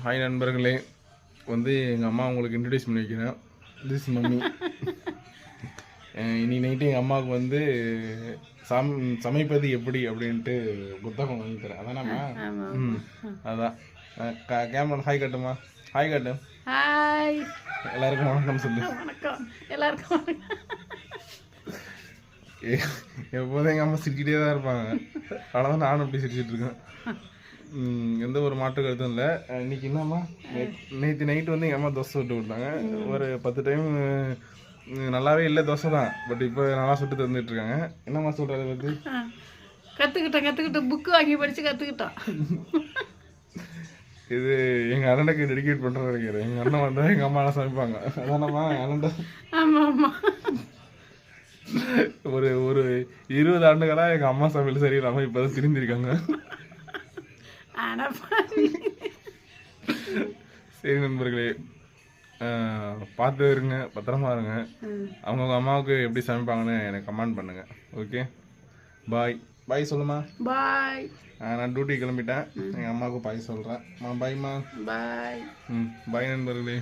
Hi நண்பர்களே, எங்கள் அம்மா உங்களுக்கு இன்ட்ரடியூஸ் பண்ணி வைக்கிறேன். This mummy. இன்னைக்கு நைட்டு எங்கள் அம்மாவுக்கு சமைப்பது எப்படி அப்படின்ட்டு புத்தகம் வாங்கி தரேன். அதானம்மா? அதான். கேமரா ஹாய் கட்டுமா? ஹாய் கட்டு. ஹாய், எல்லாருக்கும் வணக்கம் சொல்லு. வணக்கம் எல்லாருக்கும். எப்போதும் எங்கள் அம்மா சிரிச்சுட்டே தான் இருப்பாங்க. அதனால தான் நானும் அப்படி சிரிச்சுட்டு இருக்கேன். எந்த ஒரு மாற்று கருத்தும் இல்லை. இன்னைக்கு என்னம்மா, நேற்று நைட்டு எங்கள் அம்மா தோசை சுட்டு கொடுத்தாங்க. ஒரு 10 டைம் நல்லாவே இல்லை தோசை தான். பட் இப்போ நல்லா சுட்டு தந்துட்டு இருக்காங்க. என்னம்மா சொல்கிறத பற்றி? கற்றுக்கிட்டோம் புக்கு வாங்கி படித்து கற்றுக்கிட்டோம். இது எங்கள் அண்ணனுக்கு டெடிகேட் பண்ணுறது நினைக்கிறேன். எங்கள் அண்ணன் வந்தால் எங்கள் அம்மாலாம் சமைப்பாங்க. அதானம்மா அண்ணன்? ஆமாம் ஆமாம். ஒரு 20 ஆண்டுகளாக எங்கள் அம்மா சமையல் சரியில்லாமல் இப்போ தான் திரும்பியிருக்காங்க. சரி நண்பர்களே, பார்த்து இருங்க, பத்திரமா இருங்க. அவங்க அம்மாவுக்கு எப்படி சமைப்பாங்கன்னு எனக்கு கமெண்ட் பண்ணுங்க. ஓகே, பாய். பாய் சொல்லுமா. பாய். நான் டியூட்டி கிளம்பிட்டேன். எங்கள் அம்மாவுக்கு பாய் சொல்கிறேன். பாய்மா. பாய். பாய் நண்பர்களே.